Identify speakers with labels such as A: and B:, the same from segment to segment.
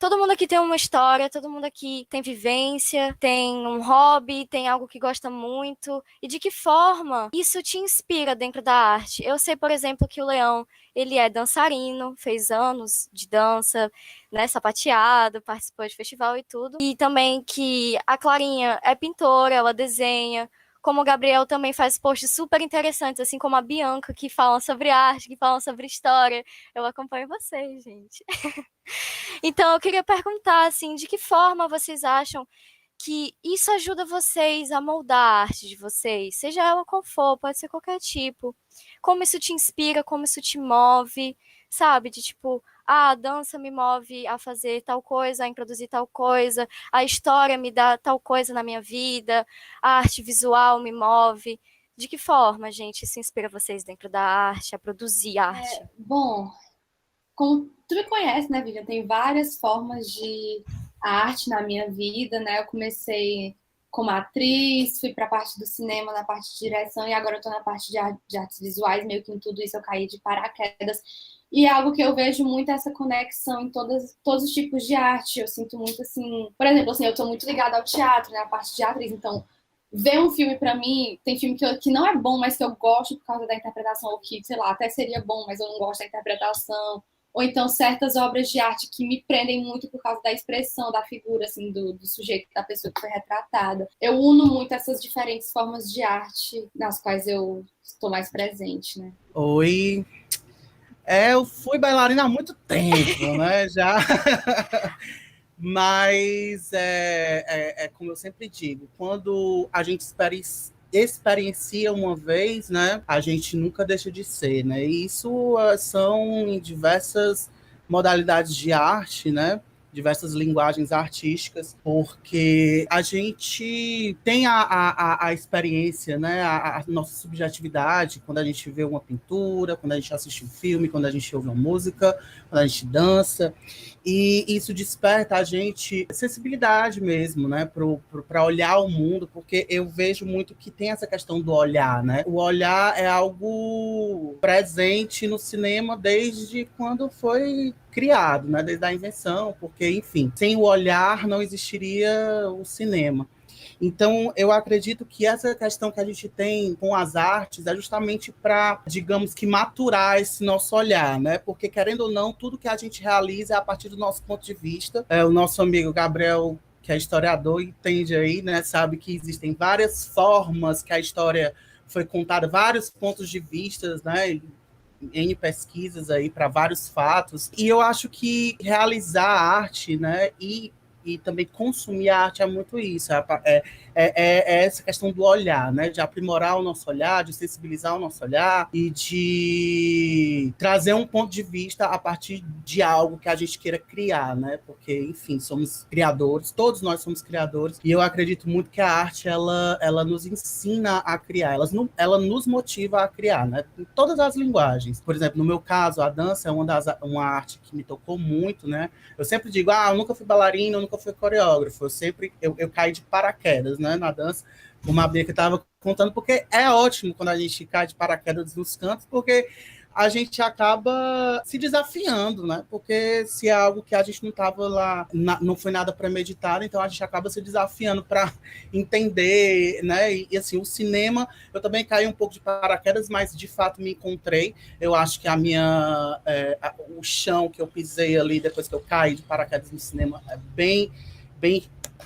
A: todo mundo aqui tem uma história, todo mundo aqui tem vivência, tem um hobby, tem algo que gosta muito. E de que forma isso te inspira dentro da arte? Eu sei, por exemplo, que o Leão, ele é dançarino, fez anos de dança, né, sapateado, participou de festival e tudo. E também que a Clarinha é pintora, ela desenha. Como o Gabriel também faz posts super interessantes, assim como a Bianca, que falam sobre arte, que falam sobre história. Eu acompanho vocês, gente. Então, eu queria perguntar, assim, de que forma vocês acham que isso ajuda vocês a moldar a arte de vocês, seja ela qual for, pode ser qualquer tipo. Como isso te inspira, como isso te move, sabe? De tipo, a dança me move a fazer tal coisa, a introduzir tal coisa, a história me dá tal coisa na minha vida, a arte visual me move. De que forma, gente, isso inspira vocês dentro da arte, a produzir arte?
B: Bom, como tu me conhece, né, Vivian, tem várias formas de arte na minha vida, né? Eu comecei como atriz, fui para a parte do cinema, na parte de direção, e agora eu estou na parte de artes visuais, meio que em tudo isso eu caí de paraquedas. E é algo que eu vejo muito essa conexão em todos os tipos de arte. Eu sinto muito assim, por exemplo, assim, eu estou muito ligada ao teatro, né, a parte de atriz, então ver um filme para mim, tem filme que não é bom, mas que eu gosto por causa da interpretação, ou que, sei lá, até seria bom, mas eu não gosto da interpretação, ou então certas obras de arte que me prendem muito por causa da expressão da figura, assim, do sujeito, da pessoa que foi retratada. Eu uno muito essas diferentes formas de arte nas quais eu estou mais presente, né?
C: Oi. Eu fui bailarina há muito tempo, né? Já. Mas é como eu sempre digo, quando a gente experiencia uma vez, né? A gente nunca deixa de ser, né? E isso são em diversas modalidades de arte, né? Diversas linguagens artísticas, porque a gente tem a experiência, né? A nossa subjetividade quando a gente vê uma pintura, quando a gente assiste um filme, quando a gente ouve uma música, quando a gente dança. E isso desperta a gente sensibilidade mesmo, né, para olhar o mundo, porque eu vejo muito que tem essa questão do olhar, né? O olhar é algo presente no cinema desde quando foi criado, né, desde a invenção, porque, enfim, sem o olhar não existiria o cinema. Então, eu acredito que essa questão que a gente tem com as artes é justamente para, digamos que, maturar esse nosso olhar, né? Porque, querendo ou não, tudo que a gente realiza é a partir do nosso ponto de vista. O nosso amigo Gabriel, que é historiador, entende aí, né? Sabe que existem várias formas que a história foi contada, vários pontos de vista, né? N pesquisas aí para vários fatos. E eu acho que realizar arte, né? E também consumir a arte é muito isso, é essa questão do olhar, né? De aprimorar o nosso olhar, de sensibilizar o nosso olhar e de trazer um ponto de vista a partir de algo que a gente queira criar, né? Porque, enfim, somos criadores, todos nós somos criadores, e eu acredito muito que a arte, ela nos ensina a criar, ela nos motiva a criar, né? Em todas as linguagens. Por exemplo, no meu caso, a dança é uma arte que me tocou muito, né? Eu sempre digo, eu nunca fui bailarina, eu nunca fui coreógrafo, eu caí de paraquedas, né, na dança, como a Bia que estava contando, porque é ótimo quando a gente cai de paraquedas nos cantos, porque a gente acaba se desafiando, né? Porque se é algo que a gente não estava lá, não foi nada premeditado, então a gente acaba se desafiando para entender, né? E assim, o cinema, eu também caí um pouco de paraquedas, mas de fato me encontrei. Eu acho que o chão que eu pisei ali depois que eu caí de paraquedas no cinema é bem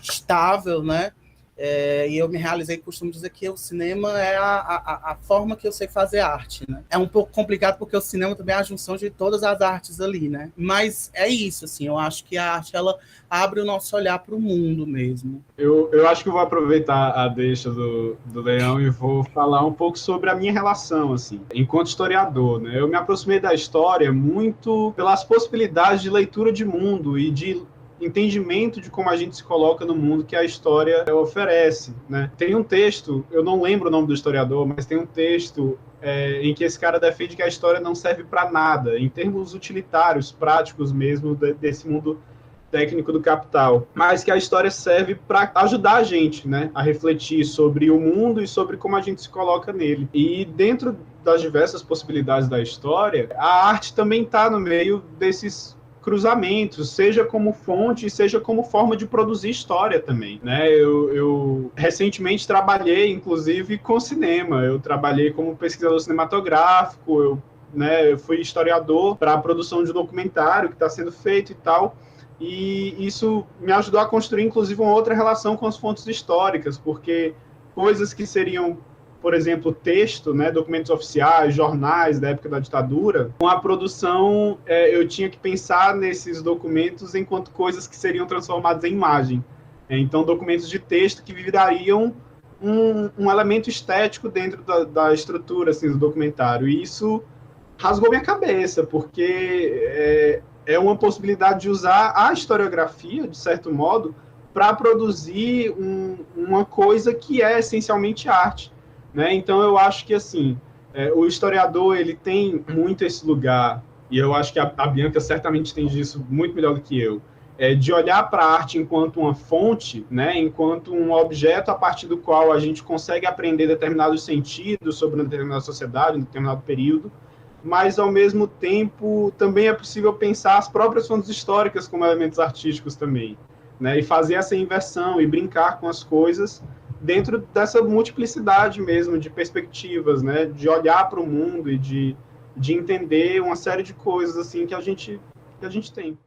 C: estável, né? E eu me realizei, costumo dizer que o cinema é a forma que eu sei fazer arte, né? É um pouco complicado porque o cinema também é a junção de todas as artes ali, né? Mas é isso, assim, eu acho que a arte, ela abre o nosso olhar para o mundo mesmo.
D: Eu acho que eu vou aproveitar a deixa do Leão e vou falar um pouco sobre a minha relação, assim, enquanto historiador, né? Eu me aproximei da história muito pelas possibilidades de leitura de mundo e de entendimento de como a gente se coloca no mundo que a história oferece, né? Tem um texto, eu não lembro o nome do historiador, mas tem um texto em que esse cara defende que a história não serve para nada, em termos utilitários, práticos mesmo, desse mundo técnico do capital, mas que a história serve para ajudar a gente, né, a refletir sobre o mundo e sobre como a gente se coloca nele. E dentro das diversas possibilidades da história, a arte também está no meio desses cruzamentos, seja como fonte, seja como forma de produzir história também, né? Eu recentemente trabalhei, inclusive, com cinema. Eu trabalhei como pesquisador cinematográfico, eu fui historiador para a produção de um documentário que está sendo feito e tal, e isso me ajudou a construir, inclusive, uma outra relação com as fontes históricas, porque coisas que seriam, por exemplo, texto, né, documentos oficiais, jornais da época da ditadura, com a produção eu tinha que pensar nesses documentos enquanto coisas que seriam transformadas em imagem. Então, documentos de texto que virariam um elemento estético dentro da estrutura assim, do documentário. E isso rasgou minha cabeça, porque é uma possibilidade de usar a historiografia, de certo modo, para produzir uma coisa que é essencialmente arte. Né? Então, eu acho que assim, o historiador ele tem muito esse lugar, e eu acho que a Bianca certamente entende isso muito melhor do que eu, de olhar para a arte enquanto uma fonte, né? Enquanto um objeto a partir do qual a gente consegue aprender determinados sentidos sobre uma determinada sociedade, um determinado período, mas, ao mesmo tempo, também é possível pensar as próprias fontes históricas como elementos artísticos também, né? E fazer essa inversão e brincar com as coisas dentro dessa multiplicidade mesmo de perspectivas, né? De olhar para o mundo e de entender uma série de coisas assim que a gente tem.